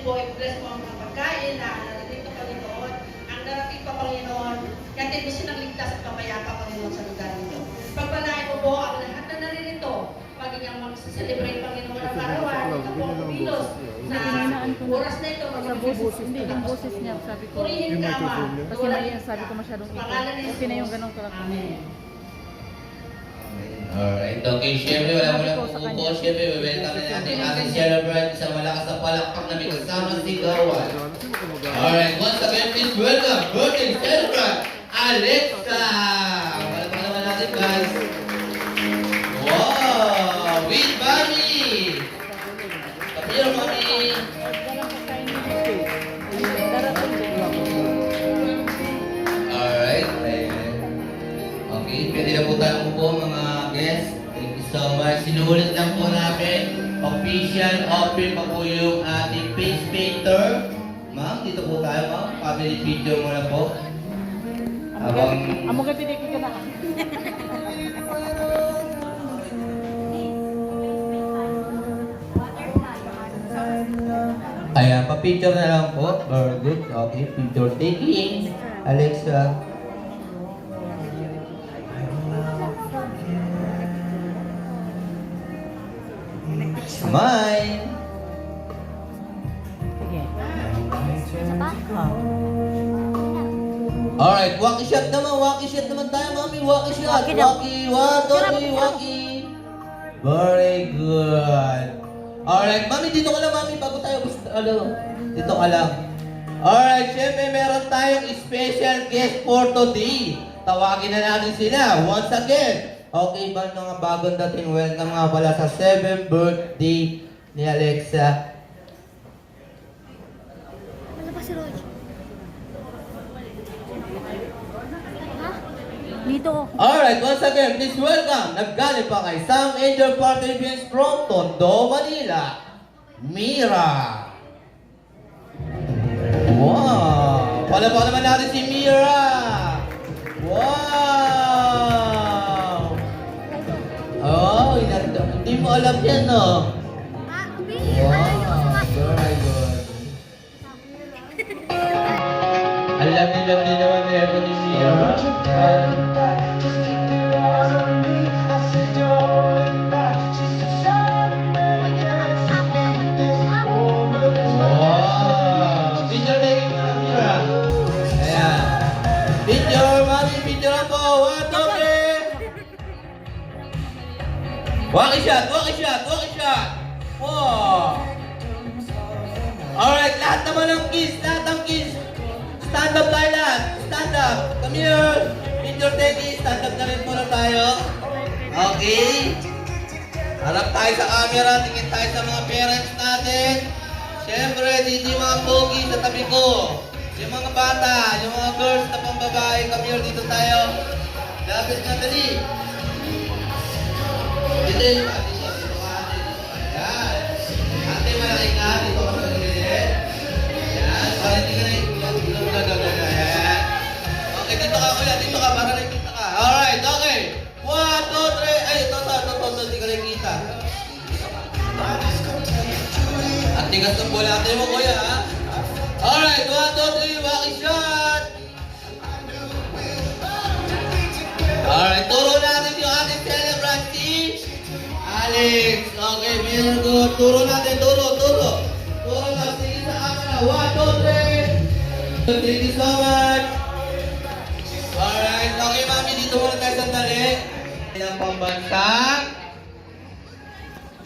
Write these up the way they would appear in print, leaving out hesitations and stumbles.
po, i-bless mo ang mga pagkain na narito, Panginoon. Ang narating pa, Panginoon, katid mo silang ligtas at papayapa, Panginoon, sa lugar nito. Pagpalain mo po ang lahat na naririto, maging ang mag-celebrate, Panginoon, ang karawan, ang pagpilos sa oras na ito, Hindi, yung boses niya, sabi ko. purihin ka, Ama. Kasi na sabi ko masyadong ito. Okay na yung ganong kalak. Amen. Alright, okay, syempre wala mo lang pupupo. Syempre, welcome na natin ating celebrant sa malakas na palakpak na may kasama si Gawan. Alright, once again, please welcome birthday celebrant, Alexa! Palakpak naman natin, guys. Wow! With Mami! Kapir, Mami! Alright, okay, pwede na po tayo po mga guests. Thank you so much. Sinulit lang po namin. Official open pa po yung ating face painter. Ma'am, dito po tayo, ma'am. Family video muna po. Habang... Amo ka tinik ka na. Ayan, pa-picture na lang po. Very good. Okay, picture taking. Alexa. Smile. Sige. Alright, walkie shot naman tayo, mami. Walkie shot. Walkie, walkie. Very good. Alright, mami, dito ka lang, mami, bago tayo gusto, dito ka lang. Alright, syempre meron tayong special guest for today. Tawagin na natin sila once again. Okay ba mga bagong dating, welcome nga pala sa 7th birthday ni Alexa. Ano ba si Roger? Ha? Dito. Alright, once again, please welcome. Naggaling pa kay Sam Angel Party Events from Tondo, Manila, Mira. Wow! Pala naman natin si Mira. Wow! Oh, hindi mo alam yan, no? Wow, very good. Alam din naman meron ni Mira. Wow! Picture taking mo na, Mira. Ayan. Picture, mami, picture ako. 1, 2, 3. Walkie shot. Wow! Alright, lahat naman ng kiss. Stand up tayo lahat. Stand up. Come here. Picture taking. Stand up na rin muna tayo. Okay. Harap tayo sa camera. Tingin tayo sa mga parents natin. Siyempre, dito yung mga pogi sa tabi ko. Yung mga bata, yung mga girls na pambabae. Come here, dito tayo. Lapit na dali. Dito yung ate. Ayan. Ate, malaki ka. Dito ka sa gilid. Ayan. Para hindi ka na ayan. Okay, dito ka kuya. Dito ka para nakikita ka. Alright, okay. 1, 2, 3. Ay, ito. Hindi ka nakikita. At tigas ng bulate mo, kuya, ha? Alright, 1, 2, 3, walkie shot! Alright, turo natin yung ating celebrant si Alex. Okay, very good. Turo natin, turo. Turo lang, sige sa camera. 1, 2, 3. Thank you so much. Alright, okay, mami, dito muna tayo sandali. Ang pambansang.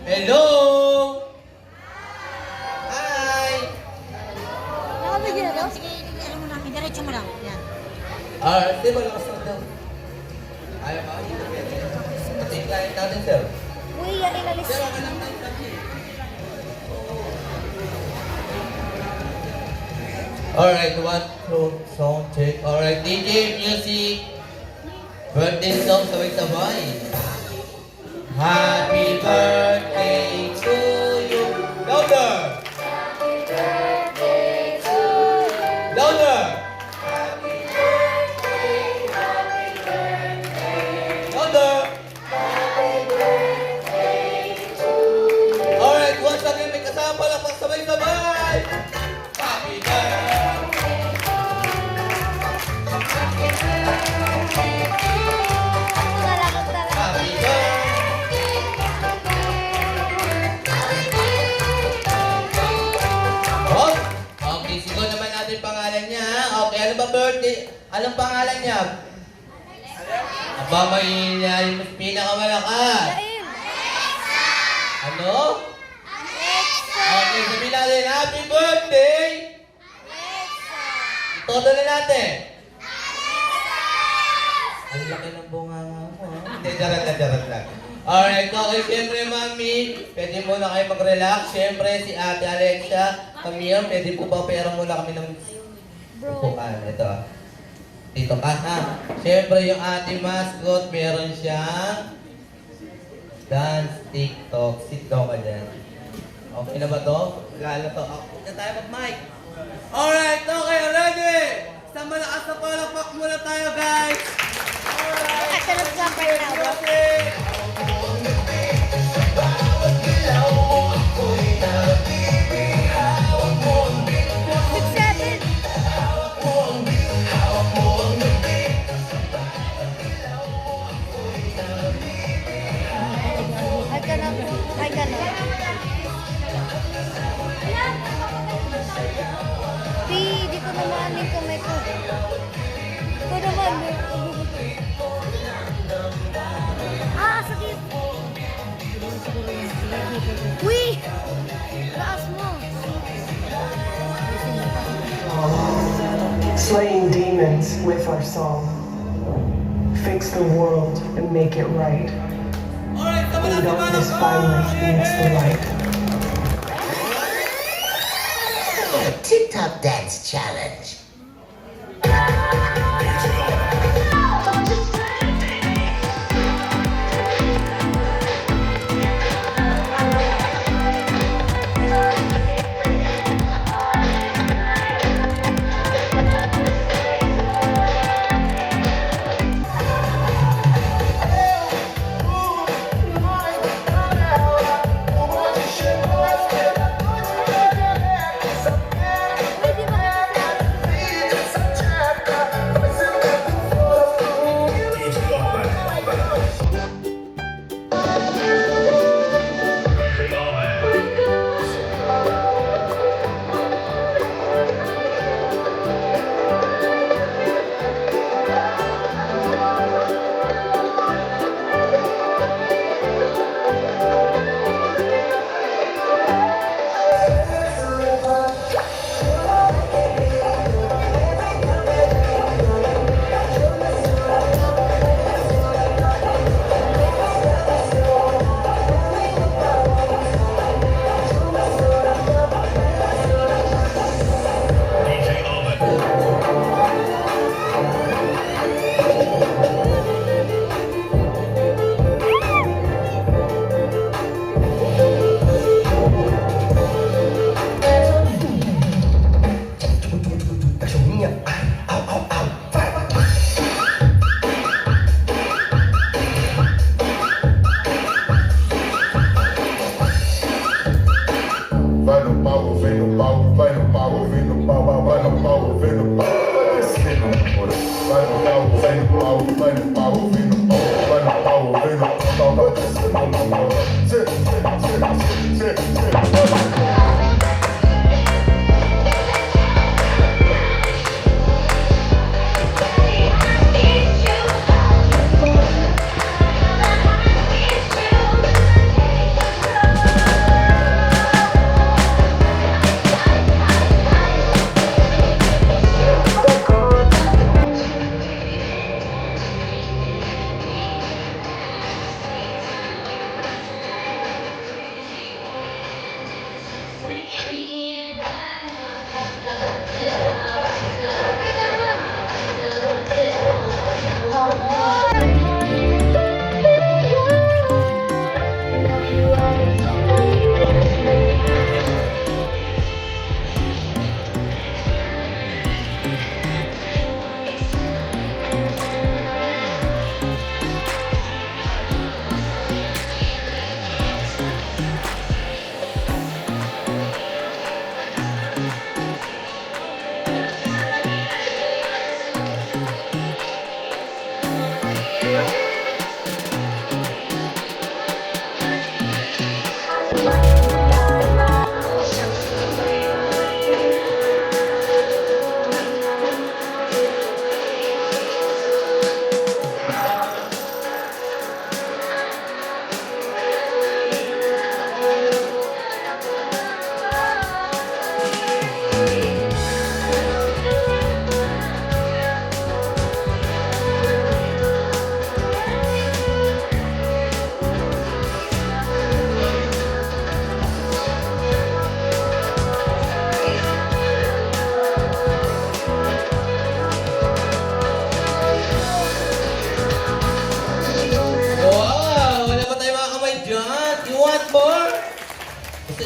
Hello! Sige, ano mo lang, diretso mo lang. Yan. Di ba lang sa daw? Ayaw ba? Dito pwede. Pating kain natin, sir. Uy, yan ilalis. Pero okay lang tayo sabi. Alright, 1, 2, song check. Alright, DJ, music. Birthday song, sabay-sabay. Happy birthday to you. Louder! Louder! Louder! Alright, once again, may kasama lang pang sabay-sabay! birthday. Anong pangalan niya? Aba, maingay. Mas pinakamalakas. Ano? Okay, sabihin natin, happy birthday! Todo na natin. Ang laki ng bunganga mo, ha? Hindi, charot lang. Alright, okay, siyempre, mami, pwede muna kayo mag-relax. Siyempre, si Ate Alexia, Camille, pwede po ba pera muna kami ng upuan? Ito, dito ka, ha? Siyempre, yung ating mascot, meron siyang dance, TikTok, sit down ka dyan. Okay na ba to? Gala to. Huwag na tayo mag-mic. Alright, okay, ready? Sa malakas na palakpak muna tayo, guys. Alright. Nakasalap sa pala. Ready? Ay ka na. Di ko naman yung kamay ko. Ito naman. Sige. Uy! Laas mo. Slaying demons with our song. Fix the world and make it right. Alright, sa And malakas na darkness palakpak. finally meets the light. TikTok Dance Challenge.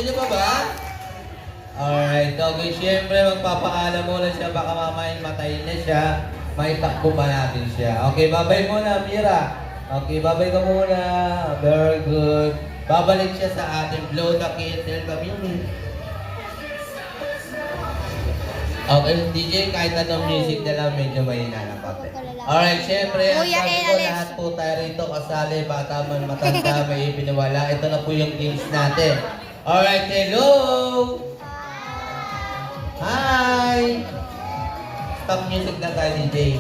niyo pa ba? Alright, okay. Siyempre, magpapaalam muna siya. Baka mamaya matayin na siya. May takbo pa natin siya. Okay, babay muna, Mira. Okay, babay ka muna. Very good. Babalik siya sa ating Blow the Candle Community. Okay, DJ, kahit anong music na lang, medyo mahina na konti. Alright, syempre, ang Kuya, sabi ko alis. lahat po tayo rito, kasali, bata man, matanda, may ipinawala. Ito na po yung games natin. Alright, hello! Hi! Stop music na tayo, DJ.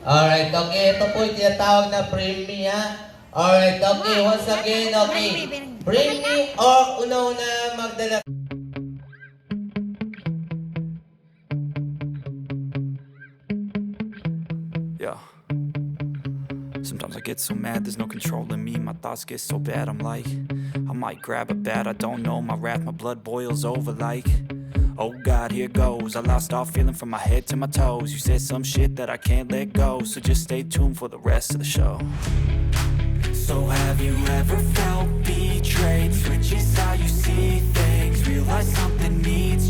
Alright, okay, ito po yung tinatawag na Bring Me, ha? Alright, okay, once again, okay. Bring me or una-una magdala. Yeah. Sometimes I get so mad, there's no controlling me. My thoughts get so bad, I'm like, I might grab a bat, I don't know. My wrath, my blood boils over like, oh God, here goes. I lost all feeling from my head to my toes. You said some shit that I can't let go, so just stay tuned for the rest of the show. So have you ever felt